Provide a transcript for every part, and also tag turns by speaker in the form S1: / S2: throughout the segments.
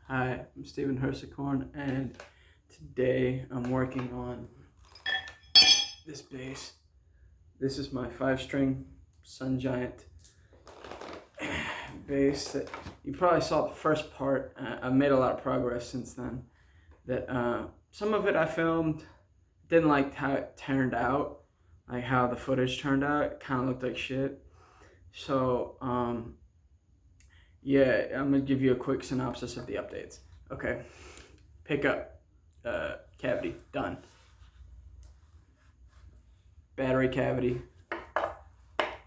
S1: Hi, I'm Steven Hersicorn, and today I'm working on this bass. This is my 5-string Sun Giant bass that you probably saw the first part. I've made a lot of progress since then. Some of it I filmed, didn't like how it turned out, like how the footage turned out. It kind of looked like shit. So, yeah, I'm gonna give you a quick synopsis of the updates. Okay, pickup, cavity, done. Battery cavity,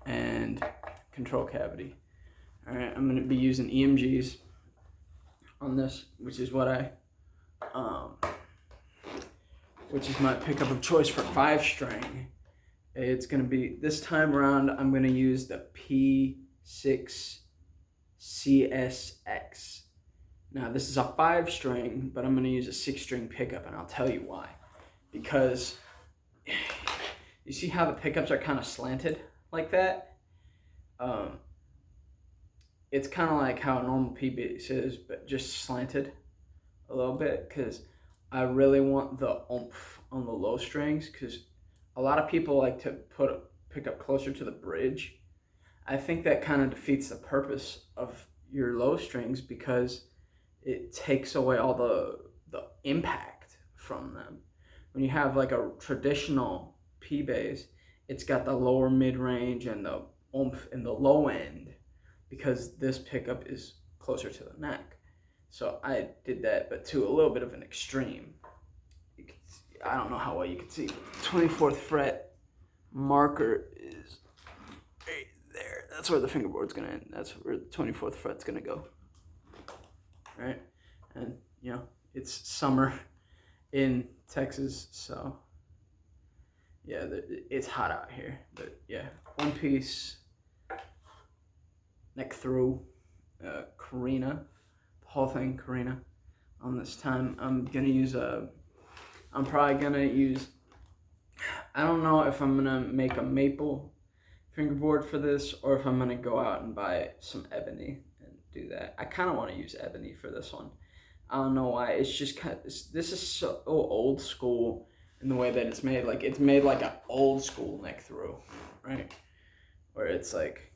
S1: and control cavity. All right, I'm gonna be using EMGs on this, which is my pickup of choice for 5-string. It's gonna be, this time around, I'm gonna use the P6 CSX. Now this is a 5-string, but I'm gonna use a 6-string pickup, and I'll tell you why. Because you see how the pickups are kind of slanted like that? It's kind of like how a normal P bass is, but just slanted a little bit, because I really want the oomph on the low strings, because a lot of people like to put a pickup closer to the bridge. I think that kind of defeats the purpose of your low strings, because it takes away all the impact from them. When you have like a traditional P bass, it's got the lower mid-range and the oomph in the low end, because this pickup is closer to the neck. So I did that, but to a little bit of an extreme. I don't know how well you can see. 24th fret marker is right there. That's where the fingerboard's gonna end. That's where the 24th fret's gonna go. Right? And, you know, it's summer in Texas, so yeah, it's hot out here. But yeah, one piece, neck through, Carina, the whole thing Carina. On this time, I'm probably gonna use, I don't know if I'm gonna make a maple fingerboard for this, or if I'm gonna go out and buy some ebony and do that. I kind of want to use ebony for this one. I don't know why. It's just this is so old school in the way that it's made. Like, it's made like an old school neck through, right? Where it's like,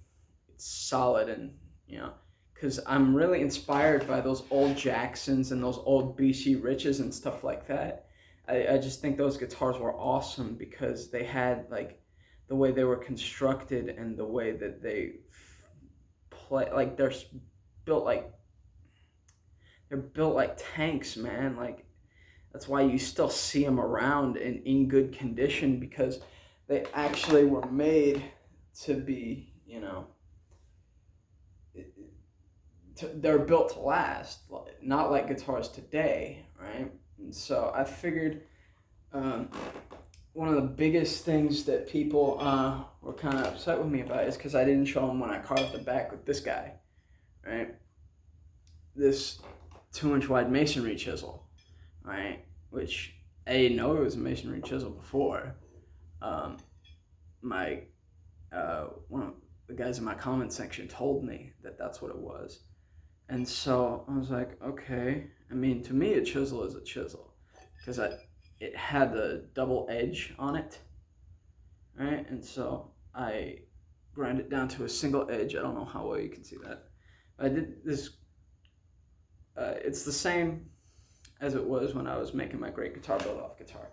S1: it's solid, and, you know, because I'm really inspired by those old Jacksons and those old BC Riches and stuff like that. I just think those guitars were awesome, because they had like the way they were constructed and the way that they play. Like, they're built like tanks, man. Like, that's why you still see them around and in good condition, because they actually were made to be, you know, they're built to last, not like guitars today, right? And so I figured one of the biggest things that people were kind of upset with me about is because I didn't show them when I carved the back with this guy, right? This 2-inch wide masonry chisel, right? Which I didn't know it was a masonry chisel before. One of the guys in my comment section told me that that's what it was. And so I was like, okay. I mean, to me, a chisel is a chisel, because it had the double edge on it, right? And so I grind it down to a single edge. I don't know how well you can see that. I did this. It's the same as it was when I was making my great guitar build-off guitar,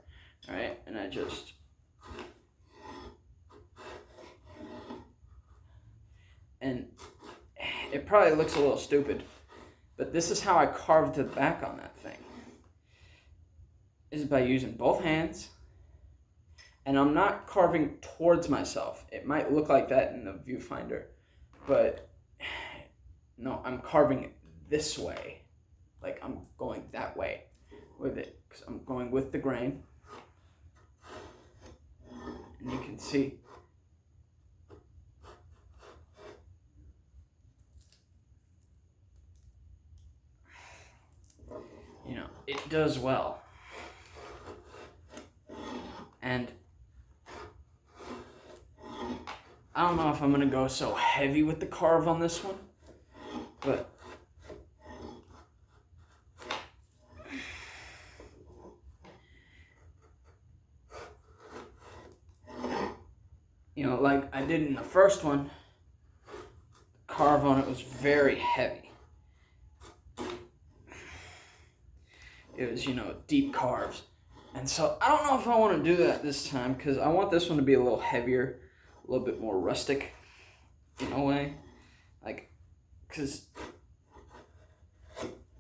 S1: right? And I just, and it probably looks a little stupid, but this is how I carved the back on that thing. Is by using both hands, and I'm not carving towards myself. It might look like that in the viewfinder, but no, I'm carving this way. Like, I'm going that way with it, because I'm going with the grain. And you can see, you know, it does well. And I don't know if I'm gonna go so heavy with the carve on this one, but like I did in the first one, the carve on it was very heavy. It was, deep carves. And so I don't know if I want to do that this time because I want this one to be a little heavier, a little bit more rustic in a way. Like, because,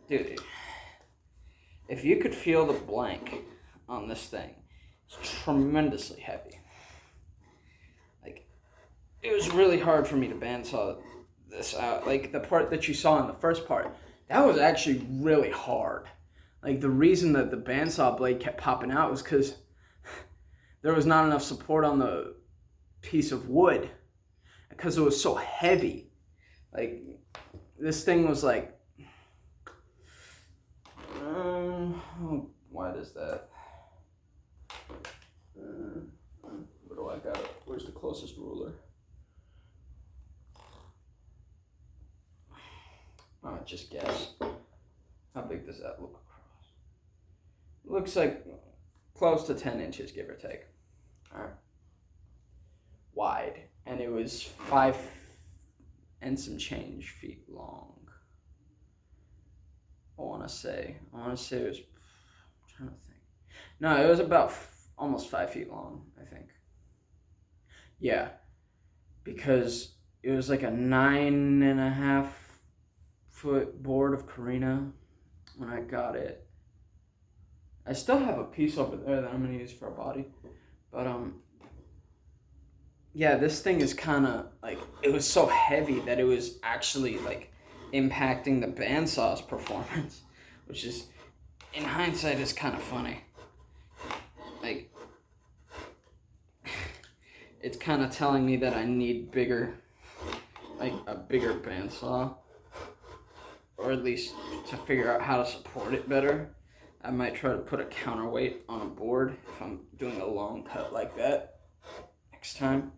S1: dude, if you could feel the blank on this thing, it's tremendously heavy. Like, it was really hard for me to bandsaw this out. Like, the part that you saw in the first part, that was actually really hard. Like, the reason that the bandsaw blade kept popping out was because there was not enough support on the piece of wood because it was so heavy. Like, this thing was like, how wide is that? Where do I got it? Where's the closest ruler? Just guess. How big does that look across? Looks like close to 10 inches, give or take. All right. Wide. And it was 5 and some change feet long. I want to say it was, I'm trying to think. No, it was about almost 5 feet long, I think. Yeah. Because it was like a 9.5 foot board of Carina when I got it. I still have a piece over there that I'm going to use for a body. But, yeah, this thing is kind of, like, it was so heavy that it was actually, like, impacting the bandsaw's performance, which is, in hindsight, is kind of funny. Like, it's kind of telling me that I need a bigger bandsaw, or at least to figure out how to support it better. I might try to put a counterweight on a board if I'm doing a long cut like that next time.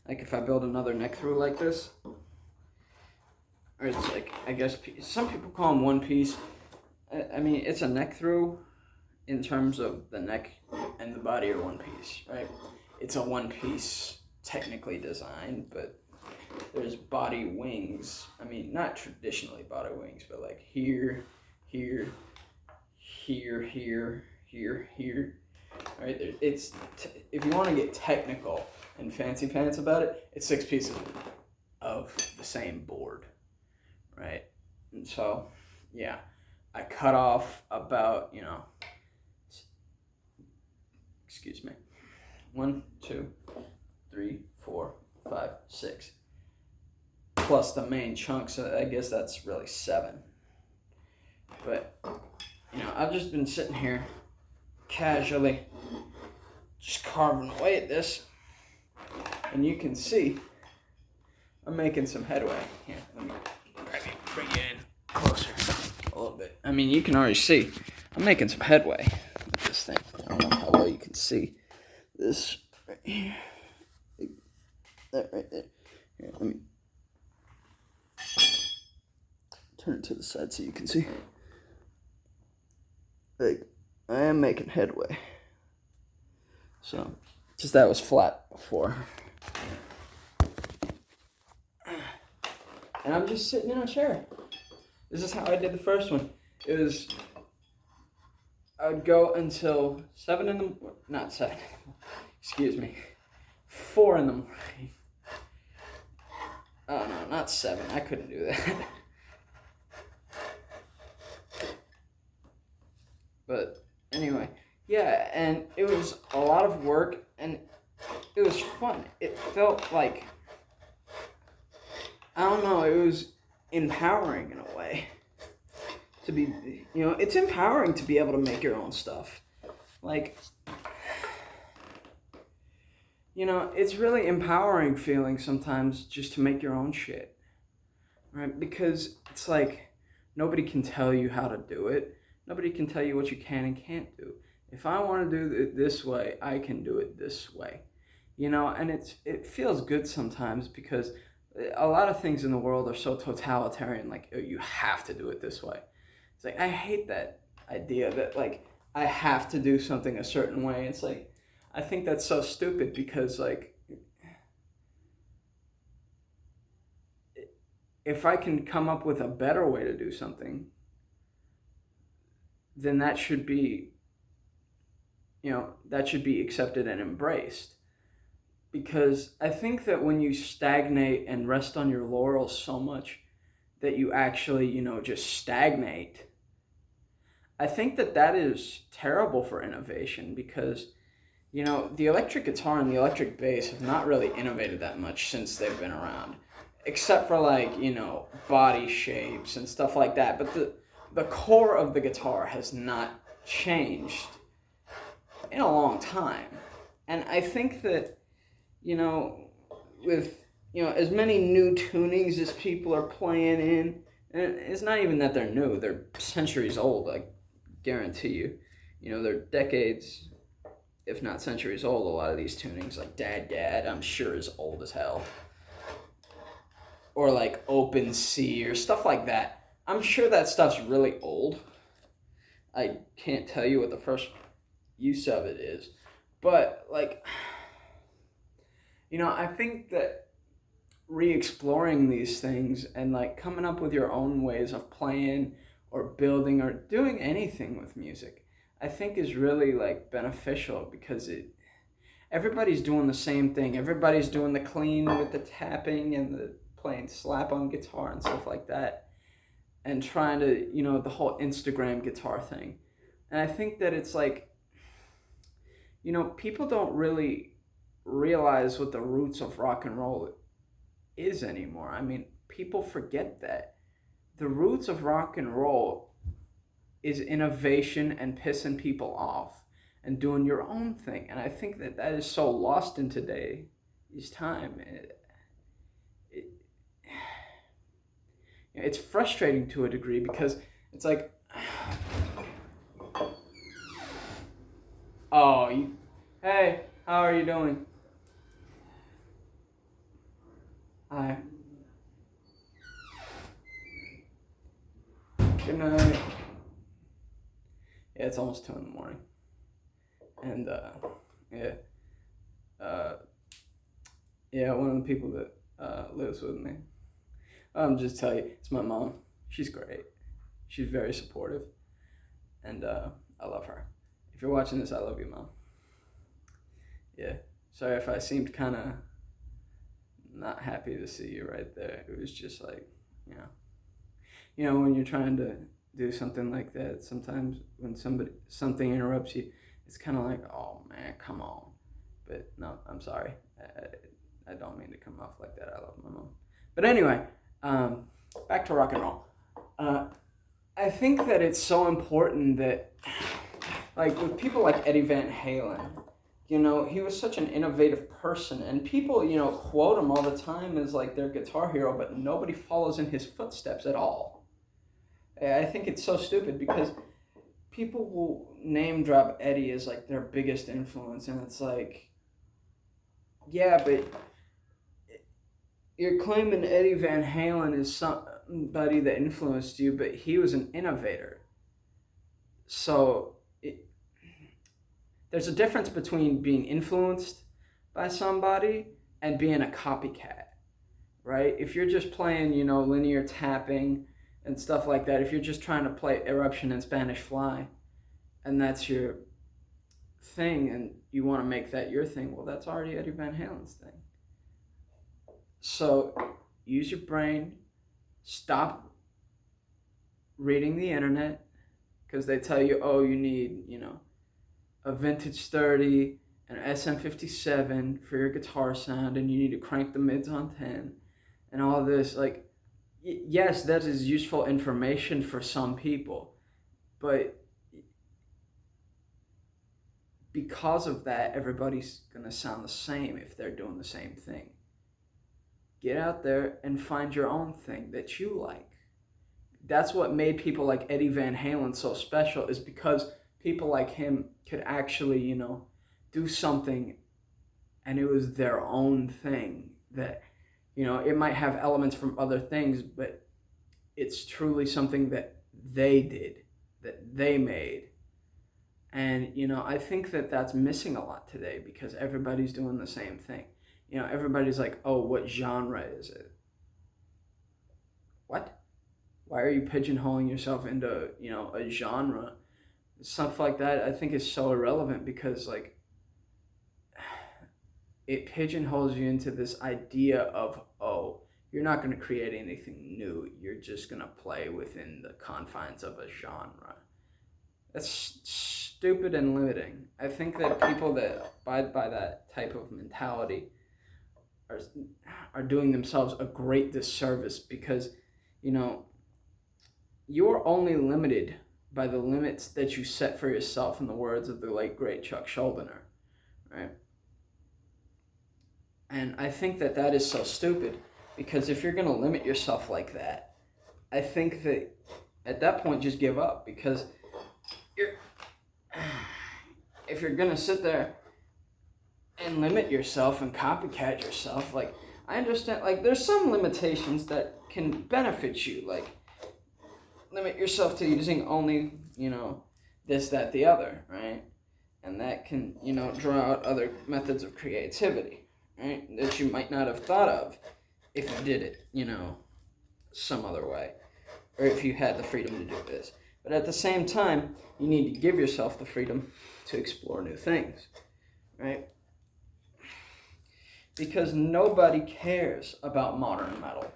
S1: Like if I build another neck through like this. Or it's like, I guess, some people call them one piece. I mean, it's a neck through in terms of the neck and the body are one piece, right? It's a one piece technically designed, but there's body wings. I mean, not traditionally body wings, but like here, here, here, here, here, here. All right, it's if you want to get technical and fancy pants about it, it's 6 pieces of the same board, right? And so, yeah, I cut off about, excuse me, 1, 2, 3, 4, 5, 6, plus the main chunk, so I guess that's really 7. But, I've just been sitting here casually just carving away at this, and you can see I'm making some headway. Here, let me bring you in closer a little bit. I mean, you can already see I'm making some headway with this thing. I don't know how well you can see this right here. That right there. Here, let me turn it to the side so you can see. Like, I am making headway. So, just that was flat before. And I'm just sitting in a chair. This is how I did the first one. It was, I would go until 7 in the morning, not 7, excuse me, 4 in the morning. Oh no, not 7, I couldn't do that. But anyway, yeah, and it was a lot of work, and it was fun. It felt like, I don't know, it was empowering in a way. To be, it's empowering to be able to make your own stuff. Like, it's really empowering feeling sometimes just to make your own shit. Right? Because it's like, nobody can tell you how to do it. Nobody can tell you what you can and can't do. If I want to do it this way, I can do it this way. And it feels good sometimes because a lot of things in the world are so totalitarian, like, oh, you have to do it this way. It's like, I hate that idea that, like, I have to do something a certain way. It's like, I think that's so stupid because, like, if I can come up with a better way to do something, then that should be, that should be accepted and embraced. Because I think that when you stagnate and rest on your laurels so much that you actually, just stagnate, I think that that is terrible for innovation because, the electric guitar and the electric bass have not really innovated that much since they've been around, except for like, body shapes and stuff like that. But the core of the guitar has not changed in a long time. And I think that, with, as many new tunings as people are playing in, and it's not even that they're new, they're centuries old, I guarantee you. They're decades, if not centuries old, a lot of these tunings, like Dad Dad, I'm sure is old as hell. Or like Open C or stuff like that. I'm sure that stuff's really old. I can't tell you what the first use of it is. But like, I think that re-exploring these things and like coming up with your own ways of playing or building or doing anything with music, I think is really like beneficial because everybody's doing the same thing. Everybody's doing the clean with the tapping and the playing slap on guitar and stuff like that, and trying to, the whole Instagram guitar thing. And I think that it's like, people don't really realize what the roots of rock and roll is anymore. I mean, people forget that. The roots of rock and roll is innovation and pissing people off and doing your own thing. And I think that that is so lost in today's time. It's frustrating to a degree because it's like, hey, how are you doing? Hi. Good night. Yeah, it's almost 2 in the morning. And, one of the people that lives with me, just tell you, it's my mom. She's great. She's very supportive. And I love her. If you're watching this, I love you, Mom. Yeah. Sorry if I seemed kind of not happy to see you right there. It was just like, when you're trying to do something like that, sometimes when something interrupts you, it's kind of like, oh man, come on. But no, I'm sorry. I don't mean to come off like that. I love my mom. But anyway, back to rock and roll. I think that it's so important that, like, with people like Eddie Van Halen, he was such an innovative person, and people, quote him all the time as like their guitar hero, but nobody follows in his footsteps at all. I think it's so stupid because people will name drop Eddie as like their biggest influence, and it's like, yeah, but you're claiming Eddie Van Halen is somebody that influenced you, but he was an innovator. So there's a difference between being influenced by somebody and being a copycat, right? If you're just playing, linear tapping and stuff like that, if you're just trying to play Eruption and Spanish Fly, and that's your thing, and you want to make that your thing, well, that's already Eddie Van Halen's thing. So use your brain, stop reading the internet, because they tell you, oh, you need, a vintage 30, an SM57 for your guitar sound, and you need to crank the mids on 10, and all this. Like, yes, that is useful information for some people, but because of that, everybody's going to sound the same if they're doing the same thing. Get out there and find your own thing that you like. That's what made people like Eddie Van Halen so special, is because people like him could actually, do something, and it was their own thing that, it might have elements from other things, but it's truly something that they did, that they made. And, I think that that's missing a lot today because everybody's doing the same thing. Everybody's like, oh, what genre is it? Why are you pigeonholing yourself into, a genre? Stuff like that I think is so irrelevant because like it pigeonholes you into this idea of, oh, you're not going to create anything new. You're just going to play within the confines of a genre. That's stupid and limiting. I think that people that abide by that type of mentality are, are doing themselves a great disservice because, you know, you're only limited by the limits that you set for yourself, in the words of the late, great Chuck Schuldiner, right? And I think that that is so stupid because if you're going to limit yourself like that, I think that at that point just give up because you're, if you're going to sit there and limit yourself and copycat yourself, like I understand, like there's some limitations that can benefit you, like limit yourself to using only, this, that, the other, right? And that can, draw out other methods of creativity, right? That you might not have thought of if you did it, some other way. Or if you had the freedom to do this. But at the same time, you need to give yourself the freedom to explore new things, right? Because nobody cares about modern metal.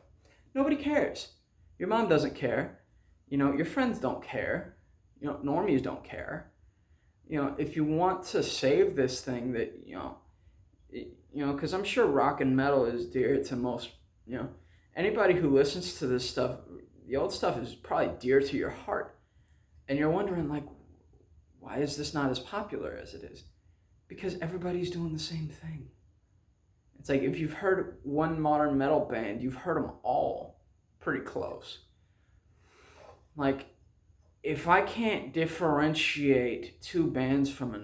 S1: Nobody cares. Your mom doesn't care. Your friends don't care. Normies don't care. If you want to save this thing that, because I'm sure rock and metal is dear to most, anybody who listens to this stuff, the old stuff is probably dear to your heart. And you're wondering, like, why is this not as popular as it is? Because everybody's doing the same thing. It's like if you've heard one modern metal band, you've heard them all pretty close. Like, if I can't differentiate two bands from one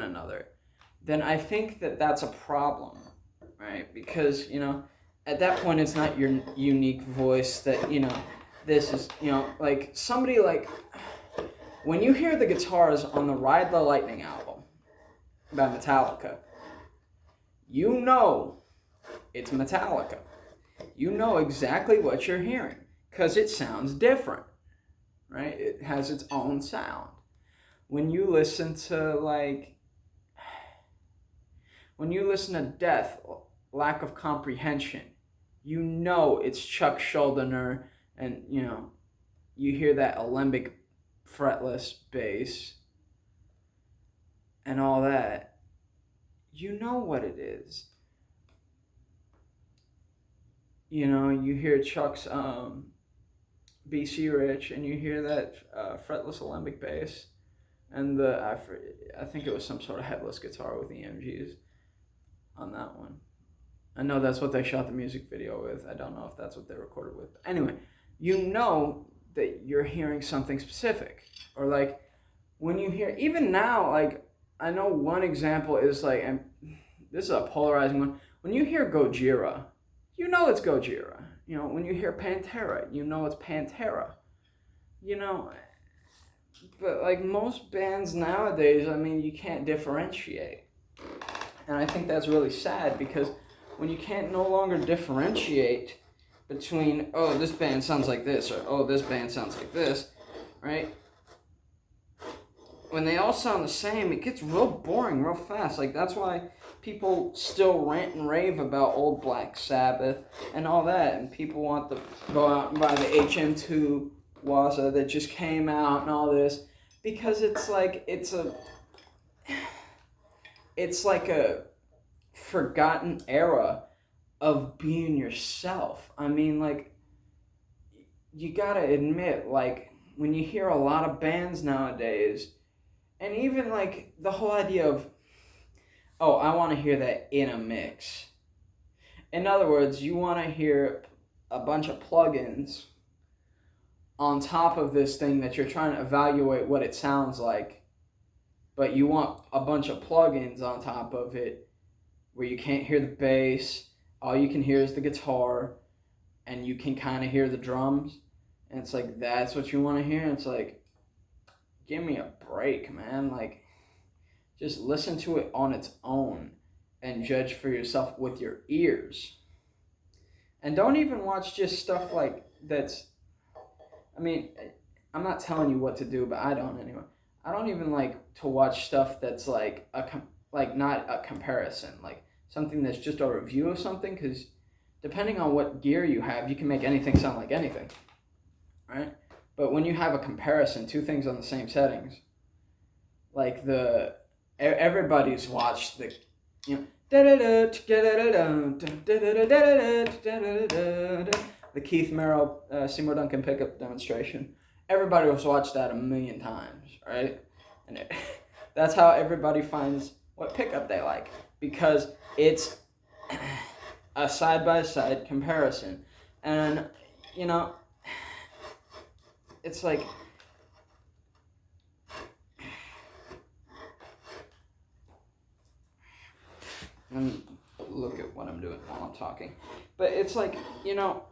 S1: another, then I think that that's a problem, right? Because, at that point it's not your unique voice that, this is, like somebody like, when you hear the guitars on the Ride the Lightning album by Metallica, it's Metallica. You know exactly what you're hearing because it sounds different, right? It has its own sound. When you listen to Death, Lack of Comprehension, it's Chuck Schuldiner, and you hear that alembic fretless bass and all that. You know what it is. You hear Chuck's BC Rich, and you hear that fretless alembic bass, and I think it was some sort of headless guitar with EMGs on that one. I know that's what they shot the music video with. I don't know if that's what they recorded with. Anyway, that you're hearing something specific. Or like when you hear, even now, like I know one example is like, and this is a polarizing one. When you hear Gojira, it's Gojira. When you hear Pantera, it's Pantera. But like most bands nowadays, you can't differentiate. And I think that's really sad because when you can't no longer differentiate between, oh, this band sounds like this, or oh, this band sounds like this, right? When they all sound the same, it gets real boring real fast. Like, that's why people still rant and rave about old Black Sabbath and all that, and people want to go out and buy the HM2 Waza that just came out and all this, because it's like a forgotten era of being yourself. You gotta admit, like, when you hear a lot of bands nowadays, and even like the whole idea of, oh, I want to hear that in a mix. In other words, you want to hear a bunch of plugins on top of this thing that you're trying to evaluate what it sounds like, but you want a bunch of plugins on top of it where you can't hear the bass, all you can hear is the guitar, and you can kind of hear the drums, and it's like, that's what you want to hear? And it's like, give me a break, man. Like, just listen to it on its own and judge for yourself with your ears. And don't even watch just stuff like that's, I mean, I'm not telling you what to do, but I don't anyway. I don't even like to watch stuff that's like like not a comparison, like something that's just a review of something, because depending on what gear you have, you can make anything sound like anything, right? But when you have a comparison, two things on the same settings, like everybody's watched the, you know, the Keith Merrill Seymour Duncan pickup demonstration. Everybody has watched that a million times, right? And that's how everybody finds what pickup they like, because it's a side-by-side comparison. And, you know, it's like, and look at what I'm doing while I'm talking. But it's like, you know,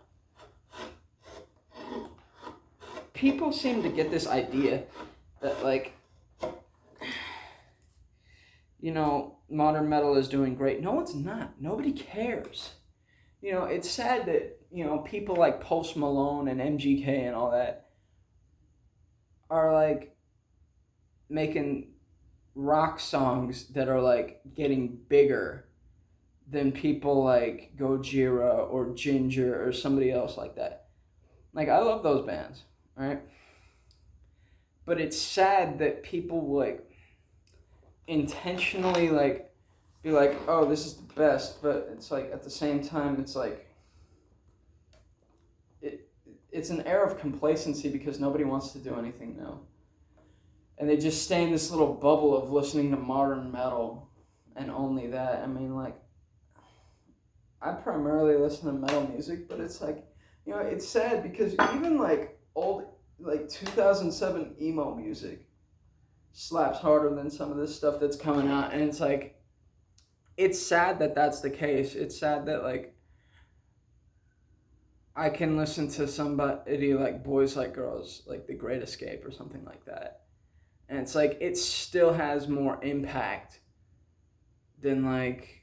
S1: people seem to get this idea that, like, you know, modern metal is doing great. No, it's not. Nobody cares. You know, it's sad that, you know, people like Post Malone and MGK and all that are, like, making rock songs that are, like, getting bigger than people like Gojira or Ginger or somebody else like that. Like, I love those bands, right? But it's sad that people like intentionally like be like, oh, this is the best, but it's like at the same time it's like it's an air of complacency because nobody wants to do anything new. And they just stay in this little bubble of listening to modern metal and only that. I mean, like, I primarily listen to metal music, but it's like, you know, it's sad because even like old, like 2007 emo music slaps harder than some of this stuff that's coming out. And it's like, it's sad that that's the case. It's sad that, like, I can listen to somebody like Boys Like Girls, like The Great Escape or something like that. And it's like, it still has more impact than like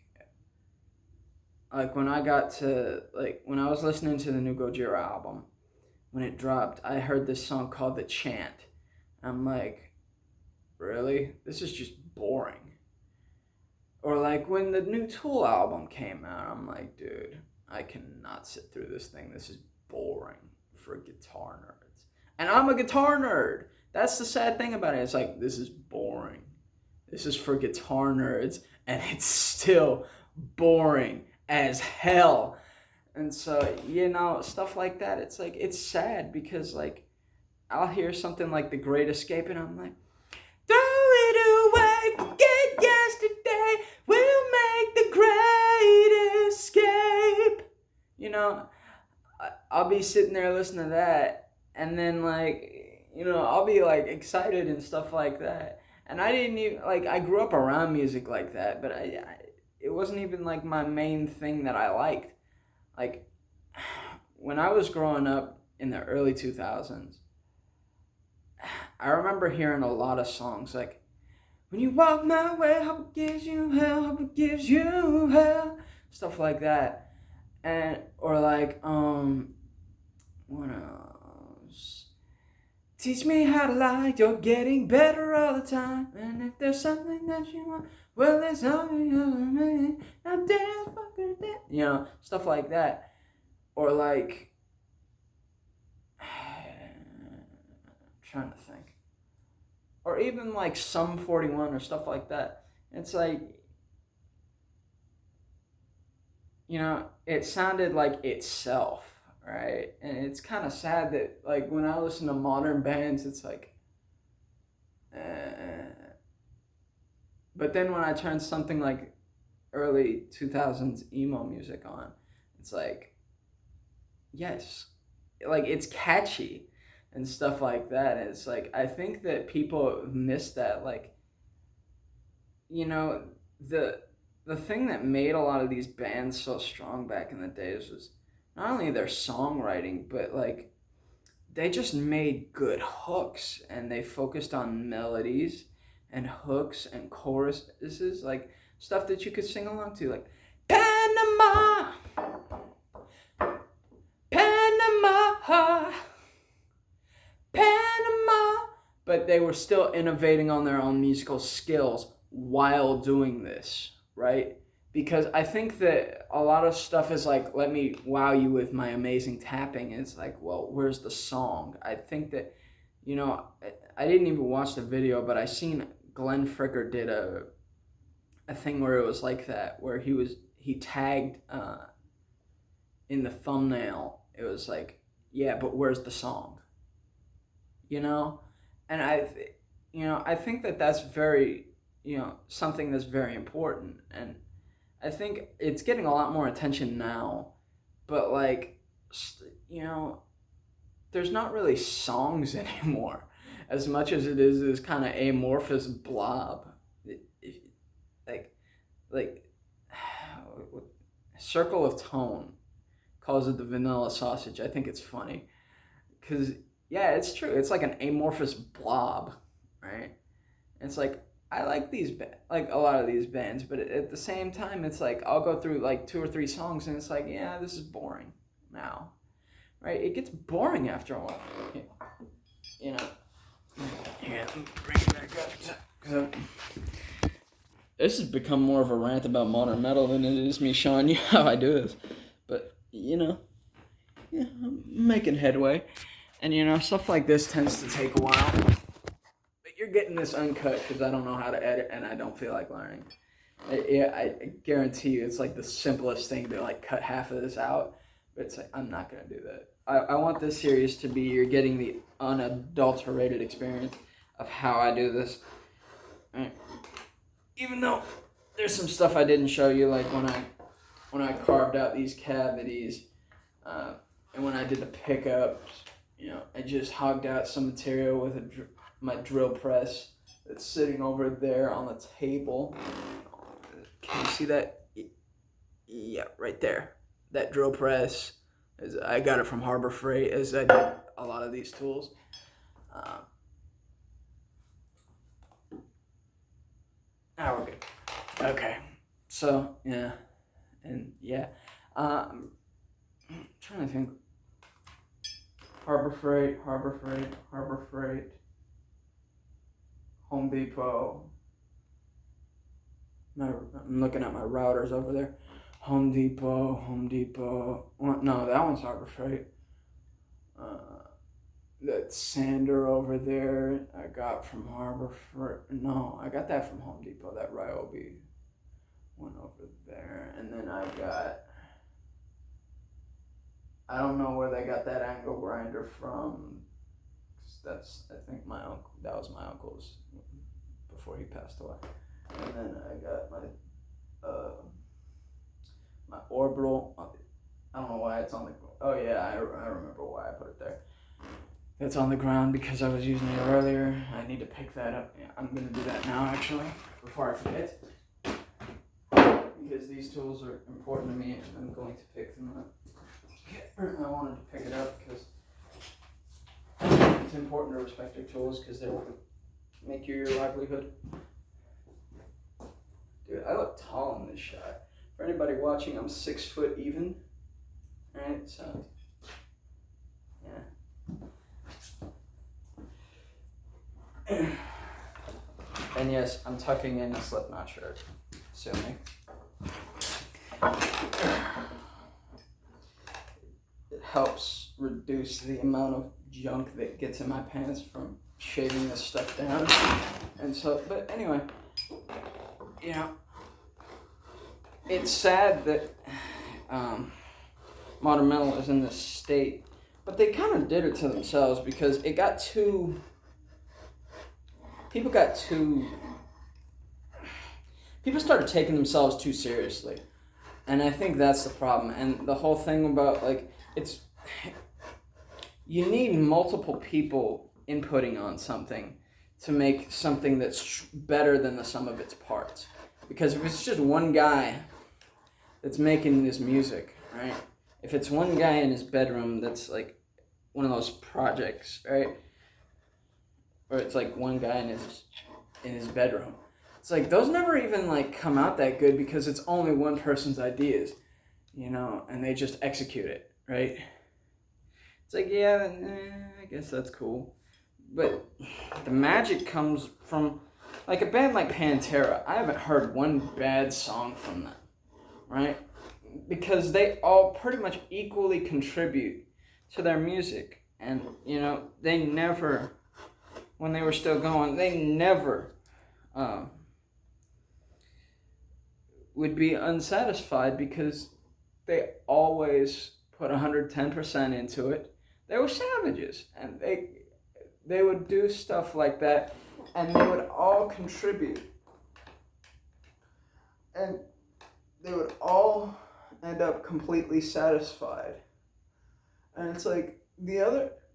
S1: when I got to, like, when I was listening to the new Gojira album, when it dropped, I heard this song called The Chant. I'm like, really? This is just boring. Or like when the new Tool album came out, I'm like, dude, I cannot sit through this thing. This is boring for guitar nerds. And I'm a guitar nerd. That's the sad thing about it. It's like, this is boring. This is for guitar nerds, and it's still boring as hell. And so, you know, stuff like that, it's like, it's sad because, like, I'll hear something like The Great Escape and I'm like, throw it away, forget yesterday, we'll make the great escape. You know, I'll be sitting there listening to that, and then, like, you know, I'll be like excited and stuff like that. And I didn't even, like, I grew up around music like that, but it wasn't even like my main thing that I liked. Like, when I was growing up in the early 2000s, I remember hearing a lot of songs like, when you walk my way, hope it gives you hell, hope it gives you hell, stuff like that. And, or like, what else? Teach me how to lie, you're getting better all the time. And if there's something that you want, well, there's something I'm dead, fucking dead. You know, stuff like that. Or like, I'm trying to think. Or even like Sum 41 or stuff like that. It's like, you know, it sounded like itself. Right, and it's kind of sad that, like, when I listen to modern bands, it's like, but then when I turn something like early 2000s emo music on, it's like, yes, like, it's catchy and stuff like that. And it's like, I think that people miss that, like, you know, the thing that made a lot of these bands so strong back in the days was not only their songwriting, but like they just made good hooks, and they focused on melodies and hooks and choruses, like stuff that you could sing along to, like Panama, Panama, Panama. But they were still innovating on their own musical skills while doing this, right? Because I think that a lot of stuff is like, let me wow you with my amazing tapping. It's like, well, where's the song? I think that, I didn't even watch the video, but I seen Glenn Fricker did a thing where it was like that, where he tagged in the thumbnail. It was like, yeah, but where's the song? And I think that that's very, something that's very important. And I think it's getting a lot more attention now, but like, there's not really songs anymore as much as it is this kind of amorphous blob. Like Circle of Tone calls it the vanilla sausage. I think it's funny because, yeah, it's true. It's like an amorphous blob, right? It's like, I like like a lot of these bands, but at the same time, it's like I'll go through like 2 or 3 songs, and it's like, yeah, this is boring now, right? It gets boring after a while, Yeah, bring it back up. So, this has become more of a rant about modern metal than it is me showing you how I do this, but I'm making headway, and stuff like this tends to take a while. You're getting this uncut because I don't know how to edit and I don't feel like learning. I guarantee you it's like the simplest thing to like cut half of this out, but it's like, I'm not going to do that. I want this series to be, you're getting the unadulterated experience of how I do this. Right. Even though there's some stuff I didn't show you, like when I carved out these cavities, and when I did the pickups, I just hogged out some material with my drill press that's sitting over there on the table. Can you see that? Yeah, right there. That drill press, I got it from Harbor Freight, as I did a lot of these tools. Now we're good. Okay, so yeah, and yeah, I'm trying to think. Harbor Freight, Home Depot. I'm looking at my routers over there. Home Depot. No, that one's Harbor Freight. That sander over there I got from Harbor Freight. No, I got that from Home Depot. That Ryobi one over there. And then I don't know where they got that angle grinder from. That's, I think, that was my uncle's before he passed away. And then I got my orbital. I don't know why it's on the. Oh yeah, I remember why I put it there. It's on the ground because I was using it earlier. I need to pick that up. Yeah, I'm gonna do that now actually before I forget. Because these tools are important to me, and I'm going to pick them up. I wanted to pick it up because it's important to respect your tools because they will make you your livelihood. Dude, I look tall in this shot. For anybody watching, I'm 6 foot even. Alright, so yeah. And yes, I'm tucking in a Slipknot shirt. Assuming. It helps reduce the amount of junk that gets in my pants from shaving this stuff down. And so, but anyway, it's sad that modern metal is in this state, but they kind of did it to themselves because it got too. People started taking themselves too seriously. And I think that's the problem. And the whole thing about, like, you need multiple people inputting on something to make something that's better than the sum of its parts. Because if it's just one guy that's making this music, right? If it's one guy in his bedroom that's, like, one of those projects, right? Or it's, like, one guy in his bedroom. It's like, those never even, like, come out that good because it's only one person's ideas, and they just execute it, right? It's like, yeah, I guess that's cool. But the magic comes from, like, a band like Pantera. I haven't heard one bad song from them, right? Because they all pretty much equally contribute to their music. And, they never, when they were still going, they never um, would be unsatisfied because they always put 110% into it. They were savages, and they would do stuff like that, and they would all contribute, and they would all end up completely satisfied. And it's like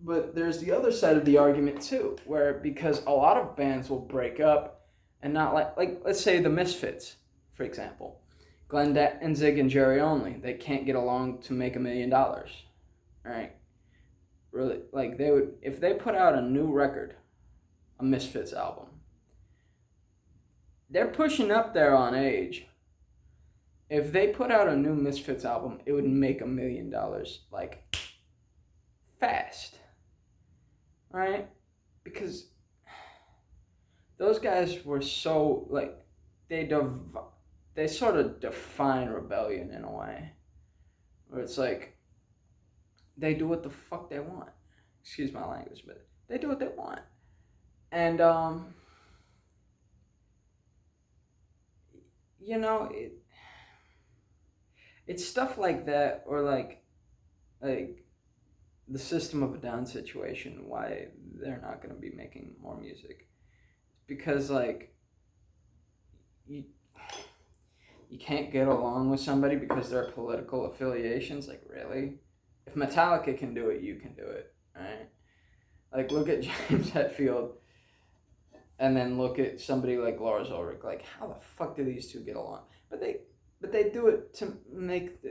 S1: but there's the other side of the argument too, where because a lot of bands will break up and not like let's say the Misfits, for example. Glenn Danzig and Jerry Only, they can't get along to make $1 million. Right? Really, like they would, if they put out a new record, a Misfits album, they're pushing up there on age. If they put out a new Misfits album, it would make $1 million like fast, right? Because those guys were so like they sort of define rebellion in a way, where it's like they do what the fuck they want. Excuse my language, but they do what they want, and it's stuff like that, or like the System of a Down situation. Why they're not going to be making more music? Because like you can't get along with somebody because their political affiliations. Like, really? If Metallica can do it, you can do it, right? Like, look at James Hetfield, and then look at somebody like Lars Ulrich. Like, how the fuck do these two get along? But they do it to make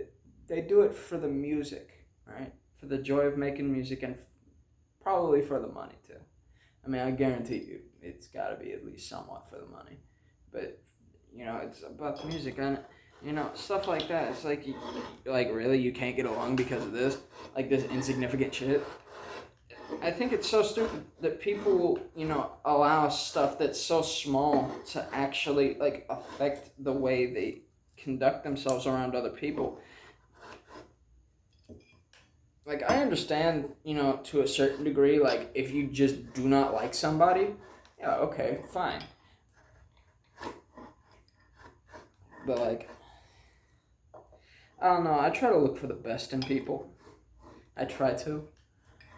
S1: they do it for the music, right? For the joy of making music, and probably for the money too. I mean, I guarantee you, it's got to be at least somewhat for the money. But it's about the music, and stuff like that. It's like, really, you can't get along because of this, like this insignificant shit. I think it's so stupid that people, allow stuff that's so small to actually like affect the way they conduct themselves around other people. Like, I understand, to a certain degree, like, if you just do not like somebody, yeah, okay, fine. But, like, I don't know, I try to look for the best in people. I try to.